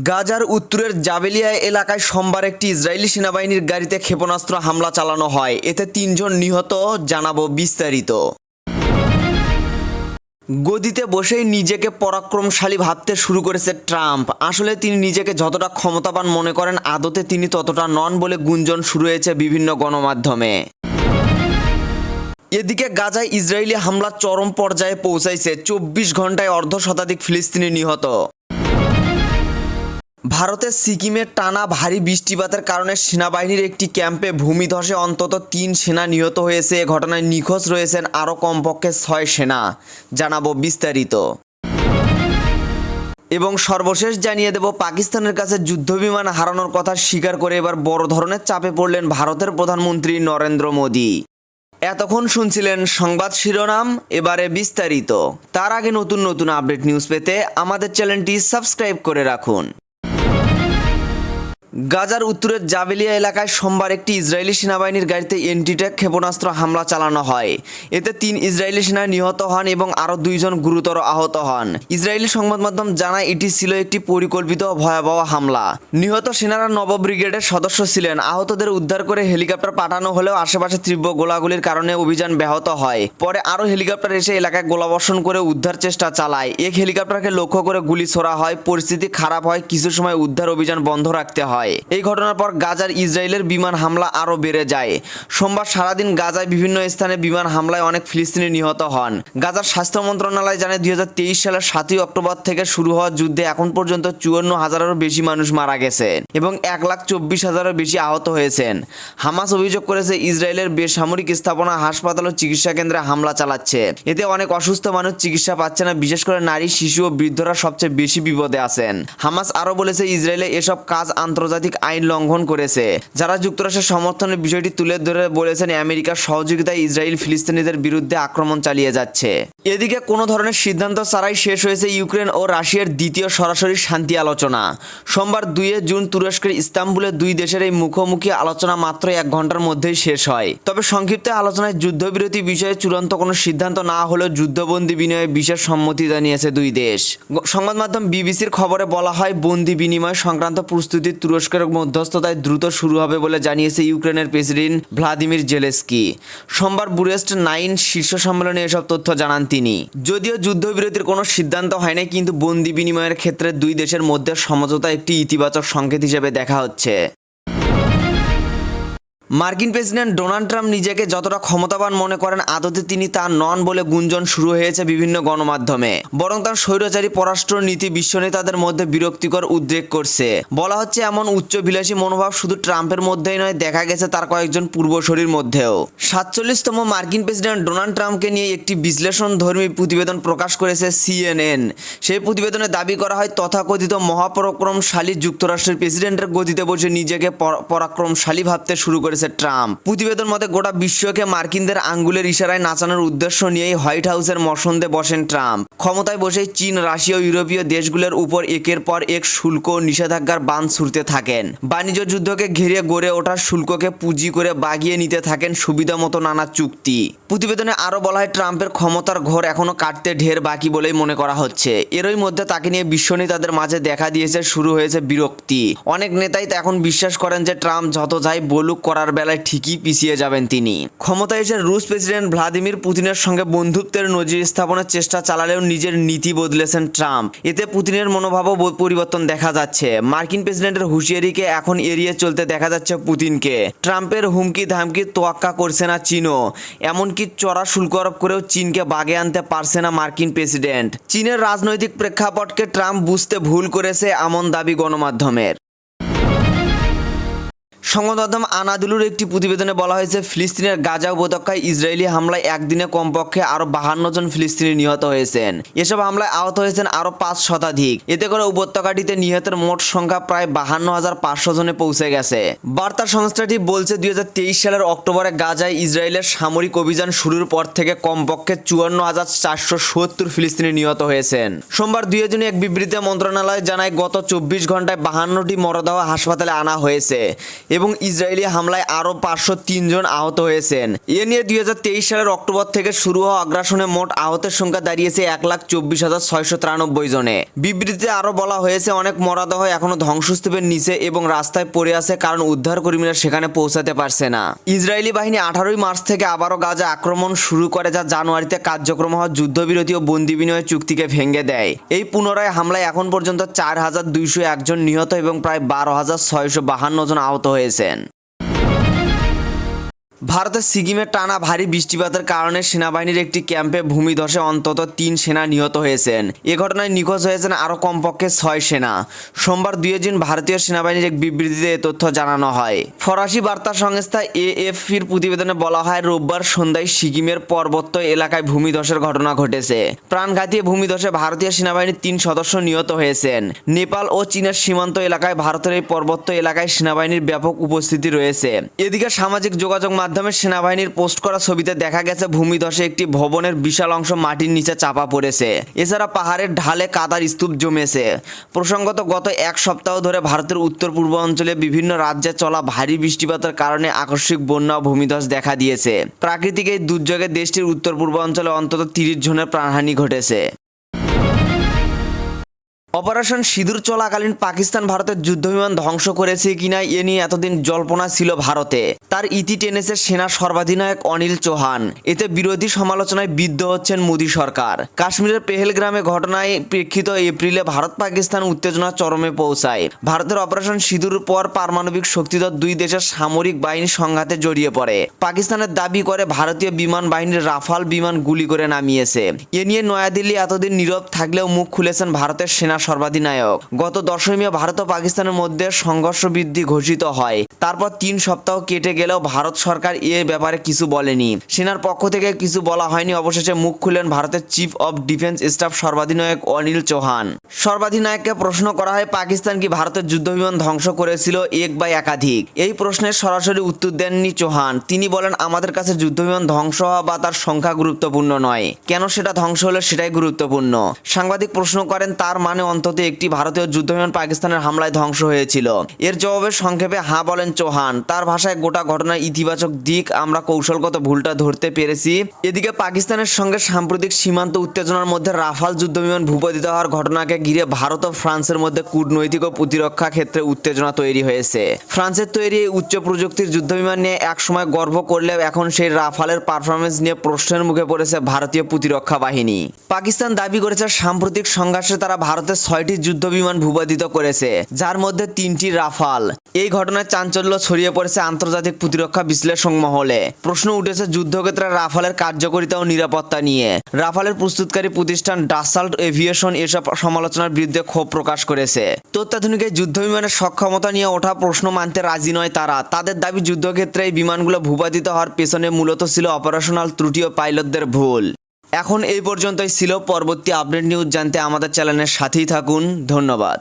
গাজার উত্তরের জাবেলিয়া এলাকায় সোমবার একটি ইসরায়েলি সেনাবাহিনীর গাড়িতে ক্ষেপণাস্ত্র হামলা চালানো হয়। এতে ৩ জন নিহত, জানাবো বিস্তারিত। গদিতে বসেই নিজেকে পরাক্রমশালী ভাবতে শুরু করেছে ট্রাম্প। আসলে তিনি নিজেকে যতটা ক্ষমতাবান মনে করেন, আদতে তিনি ততটা নন বলে গুঞ্জন শুরু হয়েছে বিভিন্ন গণমাধ্যমে। এদিকে গাজায় ইসরায়েলি হামলা চরম পর্যায়ে পৌঁছাইছে। ২৪ ঘন্টায় অর্ধশতাধিক ফিলিস্তিনি নিহত। ভারতের সিকিমে টানা ভারী বৃষ্টিপাতের কারণে সেনাবাহিনীর একটি ক্যাম্পে ভূমিধসে অন্তত ৩ সেনা নিহত হয়েছে। এ ঘটনায় নিখোঁজ রয়েছেন আরও কমপক্ষে ৬ সেনা, জানাবো বিস্তারিত। এবং সর্বশেষ জানিয়ে দেব, পাকিস্তানের কাছে যুদ্ধবিমান হারানোর কথা স্বীকার করে এবার বড় ধরনের চাপে পড়লেন ভারতের প্রধানমন্ত্রী নরেন্দ্র মোদী। এতক্ষণ শুনছিলেন সংবাদ শিরোনাম, এবারে বিস্তারিত। তার আগে নতুন নতুন আপডেট নিউজ পেতে আমাদের চ্যানেলটি সাবস্ক্রাইব করে রাখুন। গাজার উত্তরের জাবেলিয়া এলাকায় সোমবার একটি ইসরায়েলি সেনাবাহিনীর গাড়িতে অ্যান্টি-ট্যাঙ্ক ক্ষেপণাস্ত্র হামলা চালানো হয়। এতে ৩ ইসরায়েলি সেনা নিহত হন এবং আরও ২ জন গুরুতর আহত হন। ইসরায়েলি সংবাদ মাধ্যম জানায় এটি ছিল একটি পরিকল্পিত ভয়াবহ হামলা। নিহত সেনারা নব ব্রিগেডের সদস্য ছিলেন। আহতদের উদ্ধার করে হেলিকপ্টার পাঠানো হলেও আশেপাশে তীব্র গোলাগুলির কারণে অভিযান ব্যাহত হয়। পরে আরও হেলিকপ্টার এসে এলাকায় গোলাবর্ষণ করে উদ্ধার চেষ্টা চালায়। এক হেলিকপ্টারকে লক্ষ্য করে গুলি ছোড়া হয়। পরিস্থিতি খারাপ হয়, কিছু সময় উদ্ধার অভিযান বন্ধ রাখতে হয়। এই ঘটনার পর গাজার ইসরায়েলের বিমান হামলা আরও বেড়ে যায়। সোমবার সারাদিন গাজায় বিভিন্ন স্থানে বিমান হামলায় অনেক ফিলিস্তিনি নিহত হন। গাজার স্বাস্থ্য মন্ত্রণালয় জানায় ২০২৩ সালের ৭ই অক্টোবর থেকে শুরু হওয়া যুদ্ধে এখন পর্যন্ত ৫৪,০০০-এরও বেশি মানুষ মারা গেছে এবং ১,২৪,০০০-এরও বেশি আহত হয়েছেন। হামাস অভিযোগ করেছে ইসরায়েলের বেসামরিক স্থাপনা, হাসপাতাল ও চিকিৎসা কেন্দ্রে হামলা চালাচ্ছে। এতে অনেক অসুস্থ মানুষ চিকিৎসা পাচ্ছে না, বিশেষ করে নারী, শিশু ও বৃদ্ধরা সবচেয়ে বেশি বিপদে আছেন। হামাস আরও বলেছে ইসরায়েলে এসব কাজ আন্তর্জাতিক আইন লঙ্ঘন করেছে। যারা যুক্তরাষ্ট্রের সমর্থনের বিষয়টি তুলে ধরে বলেছেন আমেরিকার সহযোগিতায় ইসরায়েল ফিলিস্তিনিদের বিরুদ্ধে আক্রমণ চালিয়ে যাচ্ছে। এদিকে কোনো ধরনের সিদ্ধান্ত ছাড়াই শেষ হয়েছে ইউক্রেন ও রাশিয়ার দ্বিতীয় সরাসরি শান্তি আলোচনা। সোমবার ২ জুন তুরস্কের ইস্তাম্বুলে দুই দেশের এই মুখোমুখি আলোচনা মাত্র ১ ঘন্টার মধ্যেই শেষ হয়। তবে সংক্ষিপ্ত আলোচনায় যুদ্ধবিরতি বিষয়ে চূড়ান্ত কোনো সিদ্ধান্ত না হলেও যুদ্ধবন্দি বিনিময়ে বিশেষ সম্মতি জানিয়েছে দুই দেশ। সংবাদ মাধ্যম বিবিসির খবরে বলা হয়, বন্দি বিনিময় সংক্রান্ত প্রস্তুতি তুরস্কের মধ্যস্থতায় দ্রুত শুরু হবে বলে জানিয়েছে ইউক্রেনের প্রেসিডেন্ট ভ্লাদিমির জেলেনস্কি। সোমবার বুরেস্ট 9 শীর্ষ সম্মেলনে এসব তথ্য জানান তিনি। যদিও যুদ্ধবিরতির কোনো সিদ্ধান্ত হয়নি, কিন্তু বন্দি বিনিময়ের ক্ষেত্রে দুই দেশের মধ্যে সমঝোতা একটি ইতিবাচক সংকেত হিসেবে দেখা হচ্ছে। মার্কিন প্রেসিডেন্ট ডোনাল্ড ট্রাম্প নিজেকে যতটা ক্ষমতাবান মনে করেন, আদতে তিনি তা নন বলে গুঞ্জন শুরু হয়েছে বিভিন্ন গণমাধ্যমে। বরং তার স্বৈরাচারী পররাষ্ট্র নীতি বিশ্ব নেতাদের মধ্যে বিরক্তিকর উদ্রেক করছে। বলা হচ্ছে এমন উচ্চবিলাসী মনোভাব শুধু ট্রাম্পের মধ্যেই নয়, দেখা গেছে তার কয়েকজন পূর্বসূরির মধ্যেও। ৪৭তম মার্কিন প্রেসিডেন্ট ডোনাল্ড ট্রাম্পকে নিয়ে একটি বিশ্লেষণধর্মী প্রতিবেদন প্রকাশ করেছে CNN। সেই প্রতিবেদনে দাবি করা হয়, তথাকথিত মহাপরাক্রমশালী যুক্তরাষ্ট্রের প্রেসিডেন্টের গদিতে বসে নিজেকে পরাক্রমশালী ভাবতে শুরু করেছে ট্রাম্প। প্রতিবেদন মতে গোটা বিশ্বকে মার্কিনদের আঙ্গুলের ইশারায় নাচানোর উদ্দেশ্য নিয়েই হোয়াইট হাউসের মসনদে বসেন ট্রাম্প। ক্ষমতায় বসেই চীন, রাশিয়া ও ইউরোপীয় দেশগুলোর উপর একের পর এক শুল্ক ও নিষেধাজ্ঞার বাঁধ ছুড়তে থাকেন। বাণিজ্য যুদ্ধকে ঘিরে গড়ে ওঠা শুল্ককে পুঁজি করে বাগিয়ে নিতে থাকেন সুবিধা মতো নানা চুক্তি। প্রতিবেদনে আরও বলা হয়, ট্রাম্পের ক্ষমতার ঘোর এখনো কাটতে ঢের বাকি বলেই মনে করা হচ্ছে। এরই মধ্যে তাকে নিয়ে বিশ্ব নেতাদের মাঝে দেখা দিয়েছে শুরু হয়েছে বিরক্তি। অনেক নেতাই এখন বিশ্বাস করেন যে ট্রাম্প যত যাই বলুক, করার বেলায় ঠিকই পিছিয়ে যাবেন তিনি। ক্ষমতায় এসে রুশ প্রেসিডেন্ট ভ্লাদিমির পুতিনের সঙ্গে বন্ধুত্বের নজির স্থাপনের চেষ্টা চালালেও নিজের নীতি বদলেছেন ট্রাম্প। এতে পুতিনের মনোভাবও পরিবর্তন দেখা যাচ্ছে। মার্কিন প্রেসিডেন্টের হুঁশিয়ারিকে এখন এড়িয়ে চলতে দেখা যাচ্ছে পুতিনকে। ট্রাম্পের হুমকি ধামকি তোয়াক্কা করছে না চীনও। এমনকি চড়া শুল্ক আরোপ করেও চীনকে বাগে আনতে পারছে না মার্কিন প্রেসিডেন্ট। চীনের রাজনৈতিক প্রেক্ষাপটকে ট্রাম্প বুঝতে ভুল করেছে, এমন দাবি গণমাধ্যমের। সংবাদ মাধ্যম আনাদুলুর একটি প্রতিবেদনে বলা হয়েছে, ফিলিস্তিনের গাজা উপত্যকায় ইসরায়েলি হামলায় একদিনে কমপক্ষে আরও 52 জন ফিলিস্তিনি নিহত হয়েছেন। এসব হামলায় আহত হয়েছেন আরও 5 শতাধিক। এতে করে উপত্যকাটিতে নিহতের মোট সংখ্যা প্রায় 52,500 জনে পৌঁছে গেছে। বার্তা সংস্থাটি বলছে, ২০২৩ সালের অক্টোবরে গাজায় ইসরায়েলের সামরিক অভিযান শুরুর পর থেকে কমপক্ষে 54,470 ফিলিস্তিনি নিহত হয়েছেন। সোমবার ২ জুন এক বিবৃতিতে মন্ত্রণালয় জানায়, গত 24 ঘন্টায় 52টি মরদেহ হাসপাতালে আনা হয়েছে এবং ইসরায়েলি হামলায় আরও 503 জন আহত হয়েছেন। এ নিয়ে 2023 সালের অক্টোবর থেকে শুরু হওয়া আগ্রাসনে মোট আহতের সংখ্যা দাঁড়িয়েছে 1,24,693 জনে। বিবৃতিতে আরও বলা হয়েছে, অনেক মরদেহ এখনও ধ্বংসস্তূপের নিচে এবং রাস্তায় পড়ে আছে, কারণ উদ্ধারকর্মীরা সেখানে পৌঁছাতে পারছে না। ইসরায়েলি বাহিনী 18 মার্চ থেকে আবারও গাজা আক্রমণ শুরু করে, যা জানুয়ারিতে কার্যক্রম হওয়া যুদ্ধবিরতি ও বন্দি বিনিময় চুক্তিকে ভেঙে দেয়। এই পুনরায় হামলায় এখন পর্যন্ত 4,201 জন নিহত এবং প্রায় 12,652 জন আহত হয়েছেন। ভারতের সিকিমে টানা ভারী বৃষ্টিপাতের কারণে সেনাবাহিনীর একটি ক্যাম্পে ভূমিধসে অন্তত 3 সেনা নিহত হয়েছেন। এ ঘটনায় নিখোঁজ হয়েছেন আরও কমপক্ষে 6 সেনা। সোমবার 2 জুন ভারতীয় সেনাবাহিনীর এক বিবৃতিতে এ তথ্য জানানো হয়। ফরাসি বার্তা সংস্থা এএফপির প্রতিবেদনে বলা হয়, রোববার সন্ধ্যায় সিকিমের পার্বত্য এলাকায় ভূমিধসের ঘটনা ঘটেছে। প্রাণঘাতী ভূমিধসে ভারতীয় সেনাবাহিনীর 3 সদস্য নিহত হয়েছেন। নেপাল ও চীনের সীমান্ত এলাকায় ভারতের এই পার্বত্য এলাকায় সেনাবাহিনীর ব্যাপক উপস্থিতি রয়েছে। এদিকে সামাজিক যোগাযোগ মাধ্যমে সেনাবাহিনীর পোস্ট করা ছবিতে দেখা গেছে ভূমিধসে একটি ভবনের বিশাল অংশ মাটির নিচে চাপা পড়েছে। এছাড়া পাহাড়ের ঢালে কাদার স্তূপ জমেছে। প্রসঙ্গত, গত এক সপ্তাহ ধরে ভারতের উত্তর পূর্ব অঞ্চলে বিভিন্ন রাজ্যে চলা ভারী বৃষ্টিপাতের কারণে আকস্মিক বন্যা ও ভূমিধস দেখা দিয়েছে। প্রাকৃতিক এই দুর্যোগে দেশটির উত্তর পূর্ব অঞ্চলে অন্তত 30 জনের প্রাণহানি ঘটেছে। অপারেশন সিঁদুর চলাকালীন পাকিস্তান ভারতের যুদ্ধবিমান ধ্বংস করেছে কিনা এ নিয়ে এতদিন জল্পনা ছিল ভারতে। তার ইতি টেনেছে সেনা সর্বাধিনায়ক অনিল চৌহান। এতে বিরোধী সমালোচনায় বিদ্ধ হচ্ছেন মোদী সরকার। কাশ্মীরের পেহেলগ্রামে ঘটনায় প্রেক্ষিত এপ্রিলে ভারত পাকিস্তান উত্তেজনা চরমে পৌঁছায়। ভারতের অপারেশন সিঁদুর পর পারমাণবিক শক্তিধর দুই দেশের সামরিক বাহিনী সংঘাতে জড়িয়ে পড়ে। পাকিস্তানের দাবি করে ভারতীয় বিমান বাহিনীর রাফাল বিমান গুলি করে নামিয়েছে। এ নিয়ে নয়াদিল্লি এতদিন নীরব থাকলেও মুখ খুলেছেন ভারতের সেনা সর্বাধিনায়ক। গত 10 মে ভারত ও পাকিস্তানের মধ্যে সংঘর্ষ বৃদ্ধি ঘোষিত হয়। তারপর 3 সপ্তাহ কেটে গেলেও ভারত সরকার এ ব্যাপারে কিছু বলেনি। সেনার পক্ষ থেকে কিছু বলা হয়নি। অবশেষে মুখ খুললেন ভারতের চিফ অব ডিফেন্স স্টাফ সর্বাধিনায়ক অনিল চৌহান। সর্বাধিনায়ককে প্রশ্ন করা হয়, পাকিস্তান কি ভারতের যুদ্ধবিমান ধ্বংস করেছিল, এক বা একাধিক? এই প্রশ্নের সরাসরি উত্তর দেননি চৌহান। তিনি বলেন, আমাদের কাছে যুদ্ধবিমান ধ্বংস হওয়া বা তার সংখ্যা গুরুত্বপূর্ণ নয়, কেন সেটা ধ্বংস হলো সেটাই গুরুত্বপূর্ণ। সাংবাদিক প্রশ্ন করেন, তার মানে অন্তত একটি ভারতীয় যুদ্ধবিমান পাকিস্তানের হামলায় ধ্বংস হয়েছিল? এর জবাবে সংক্ষেপে হ্যাঁ বলেন চৌহান। তার ভাষায়, গোটা ঘটনার ইতিবাচক দিক আমরা কৌশলগত ভুলটা ধরতে পেরেছি। এদিকে পাকিস্তানের সঙ্গে সাম্প্রতিক সীমান্ত উত্তেজনার মধ্যে রাফাল যুদ্ধবিমান ভূপাতিত হওয়ার ঘটনাকে ঘিরে ভারত ও ফ্রান্সের মধ্যে কূটনৈতিক ও প্রতিরক্ষা ক্ষেত্রে উত্তেজনা তৈরি হয়েছে। ফ্রান্সের তৈরি এই উচ্চ প্রযুক্তির যুদ্ধবিমান নিয়ে একসময় গর্ব করলেও এখন সেই রাফালের পারফরমেন্স নিয়ে প্রশ্নের মুখে পড়েছে ভারতীয় প্রতিরক্ষা বাহিনী। পাকিস্তান দাবি করেছে সাম্প্রতিক সংঘর্ষে তারা ভারতের 6টি যুদ্ধবিমান ভূপাতিত করেছে, যার মধ্যে 3টি রাফাল। এই ঘটনায় চাঞ্চল্য ছড়িয়ে পড়েছে আন্তর্জাতিক প্রতিরক্ষা বিশ্লেষক মহলে। প্রশ্ন উঠেছে যুদ্ধক্ষেত্রে রাফালের কার্যকারিতা ও নিরাপত্তা নিয়ে। রাফালের প্রস্তুতকারী প্রতিষ্ঠান ডাসাল্ট এভিয়েশন এসব সমালোচনার বিরুদ্ধে ক্ষোভ প্রকাশ করেছে। অত্যাধুনিক এই যুদ্ধবিমানের সক্ষমতা নিয়ে ওঠা প্রশ্ন মানতে রাজি নয় তারা। তাদের দাবি, যুদ্ধক্ষেত্রে এই বিমানগুলো ভূপাতিত হওয়ার পেছনে মূলত ছিল অপারেশনাল ত্রুটি ও পাইলটদের ভুল। এখন এই পর্যন্তই ছিল। পরবর্তী আপডেট নিউজ জানতে আমাদের চ্যানেলের সাথেই থাকুন। ধন্যবাদ।